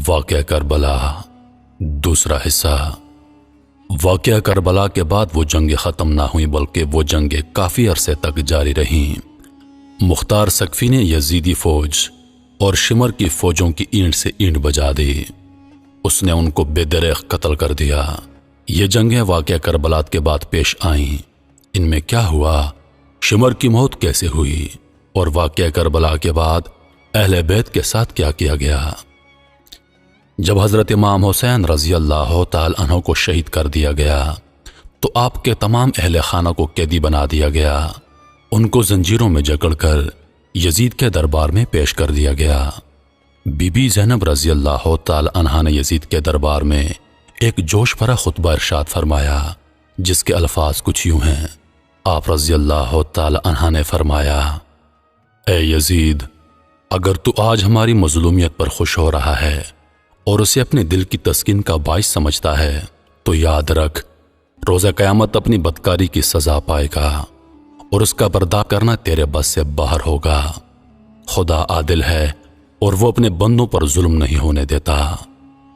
واقعہ کربلا دوسرا حصہ۔ واقعہ کربلا کے بعد وہ جنگیں ختم نہ ہوئیں بلکہ وہ جنگیں کافی عرصے تک جاری رہیں۔ مختار سقفی نے یزیدی فوج اور شمر کی فوجوں کی اینٹ سے اینٹ بجا دی۔ اس نے ان کو بے دریغ قتل کر دیا۔ یہ جنگیں واقعہ کربلا کے بعد پیش آئیں۔ ان میں کیا ہوا، شمر کی موت کیسے ہوئی اور واقعہ کربلا کے بعد اہل بیت کے ساتھ کیا کیا گیا۔ جب حضرت امام حسین رضی اللہ تعالی عنہ کو شہید کر دیا گیا تو آپ کے تمام اہل خانہ کو قیدی بنا دیا گیا۔ ان کو زنجیروں میں جکڑ کر یزید کے دربار میں پیش کر دیا گیا۔ بی بی زینب رضی اللہ تعالی عنہ نے یزید کے دربار میں ایک جوش بھرا خطبہ ارشاد فرمایا جس کے الفاظ کچھ یوں ہیں۔ آپ رضی اللہ تعالی عنہ نے فرمایا، اے یزید، اگر تو آج ہماری مظلومیت پر خوش ہو رہا ہے اور اسے اپنے دل کی تسکین کا باعث سمجھتا ہے تو یاد رکھ، روز قیامت اپنی بدکاری کی سزا پائے گا اور اس کا برداشت کرنا تیرے بس سے باہر ہوگا۔ خدا عادل ہے اور وہ اپنے بندوں پر ظلم نہیں ہونے دیتا۔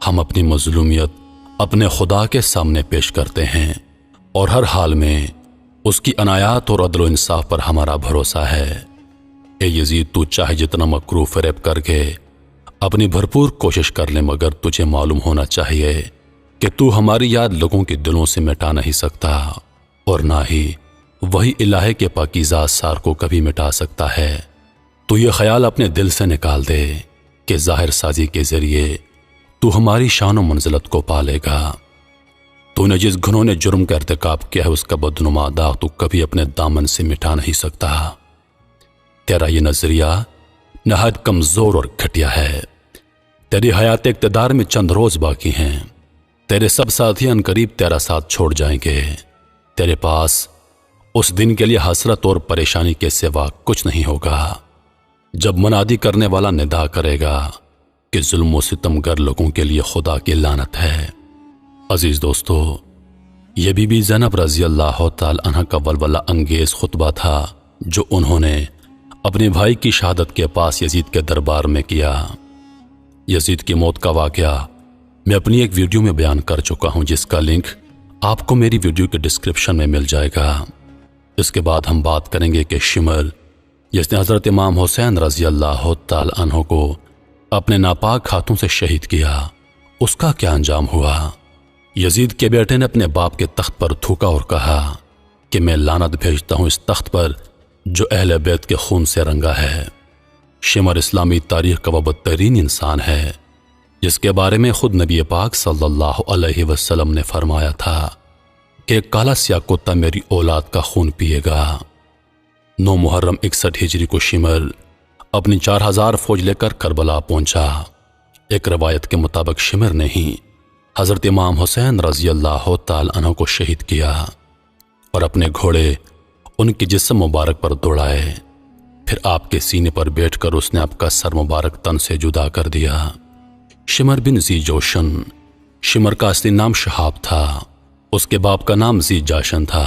ہم اپنی مظلومیت اپنے خدا کے سامنے پیش کرتے ہیں اور ہر حال میں اس کی عنایات اور عدل و انصاف پر ہمارا بھروسہ ہے۔ اے یزید، تو چاہے جتنا مکروہ فریب کر کے اپنی بھرپور کوشش کر لے، مگر تجھے معلوم ہونا چاہیے کہ تو ہماری یاد لوگوں کے دلوں سے مٹا نہیں سکتا اور نہ ہی وہی الہی کے پاکیزہ اسرار کو کبھی مٹا سکتا ہے۔ تو یہ خیال اپنے دل سے نکال دے کہ ظاہر سازی کے ذریعے تو ہماری شان و منزلت کو پالے گا۔ تو نے جس گھنونے جرم کا ارتکاب کیا ہے اس کا بدنما داغ تو کبھی اپنے دامن سے مٹا نہیں سکتا۔ تیرا یہ نظریہ نہایت کمزور اور گھٹیا ہے۔ تیری حیات اقتدار میں چند روز باقی ہیں۔ تیرے سب ساتھی عنقریب تیرا ساتھ چھوڑ جائیں گے۔ تیرے پاس اس دن کے لیے حسرت اور پریشانی کے سوا کچھ نہیں ہوگا جب منادی کرنے والا ندا کرے گا کہ ظلم و ستم گر لوگوں کے لیے خدا کی لعنت ہے۔ عزیز دوستو، یہ بی بی زینب رضی اللہ تعالی عنہ کا ولولہ انگیز خطبہ تھا جو انہوں نے اپنے بھائی کی شہادت کے پاس یزید کے دربار میں کیا۔ یزید کی موت کا واقعہ میں اپنی ایک ویڈیو میں بیان کر چکا ہوں جس کا لنک آپ کو میری ویڈیو کے ڈسکرپشن میں مل جائے گا۔ اس کے بعد ہم بات کریں گے کہ شمر جس نے حضرت امام حسین رضی اللہ تعالی عنہ کو اپنے ناپاک ہاتھوں سے شہید کیا، اس کا کیا انجام ہوا۔ یزید کے بیٹے نے اپنے باپ کے تخت پر تھوکا اور کہا کہ میں لعنت بھیجتا ہوں اس تخت پر جو اہل بیت کے خون سے رنگا ہے۔ شمر اسلامی تاریخ کا وہ بدترین انسان ہے جس کے بارے میں خود نبی پاک صلی اللہ علیہ وسلم نے فرمایا تھا کہ ایک کالا سیاہ کتا میری اولاد کا خون پیے گا۔ 9 محرم 61 ہجری کو شمر اپنی 4000 فوج لے کر کربلا پہنچا۔ ایک روایت کے مطابق شمر نے ہی حضرت امام حسین رضی اللہ تعالی عنہ کو شہید کیا اور اپنے گھوڑے ان کے جسم مبارک پر دوڑائے، پھر آپ کے سینے پر بیٹھ کر اس نے آپ کا سر مبارک تن سے جدا کر دیا۔ شمر بن ذی جوشن، شمر کا اصلی نام شہاب تھا، اس کے باپ کا نام ذی جاشن تھا،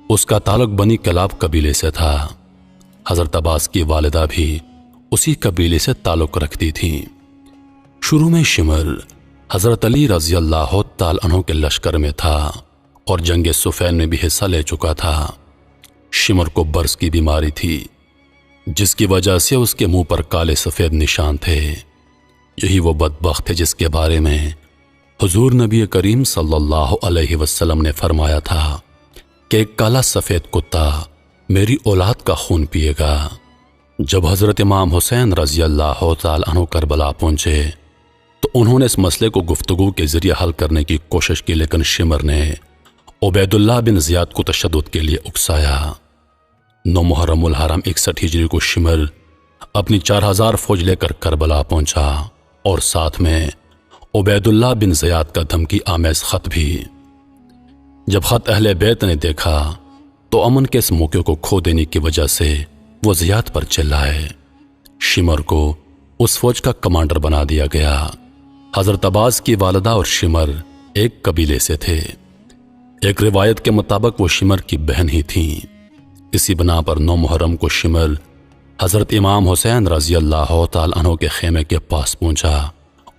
اس کا تعلق بنی کلاب قبیلے سے تھا۔ حضرت عباس کی والدہ بھی اسی قبیلے سے تعلق رکھتی تھی۔ شروع میں شمر حضرت علی رضی اللہ تعالی عنہ کے لشکر میں تھا اور جنگ صفین میں بھی حصہ لے چکا تھا۔ شمر کو برس کی بیماری تھی جس کی وجہ سے اس کے منہ پر کالے سفید نشان تھے۔ یہی وہ بدبخت ہے جس کے بارے میں حضور نبی کریم صلی اللہ علیہ وسلم نے فرمایا تھا کہ ایک کالا سفید کتا میری اولاد کا خون پیے گا۔ جب حضرت امام حسین رضی اللہ تعالی عنہ کربلا پہنچے تو انہوں نے اس مسئلے کو گفتگو کے ذریعے حل کرنے کی کوشش کی، لیکن شمر نے عبید اللہ بن زیاد کو تشدد کے لیے اکسایا۔ 9 محرم الحرام 61 ہجری کو شمر اپنی 4000 فوج لے کر کربلا پہنچا اور ساتھ میں عبید اللہ بن زیاد کا دھمکی آمیز خط بھی۔ جب خط اہل بیت نے دیکھا تو امن کے اس موقع کو کھو دینے کی وجہ سے وہ زیاد پر چلائے۔ شمر کو اس فوج کا کمانڈر بنا دیا گیا۔ حضرت عباس کی والدہ اور شمر ایک قبیلے سے تھے۔ ایک روایت کے مطابق وہ شمر کی بہن ہی تھیں۔ اسی بنا پر 9 محرم کو شمر حضرت امام حسین رضی اللہ تعالی عنہ کے خیمے کے پاس پہنچا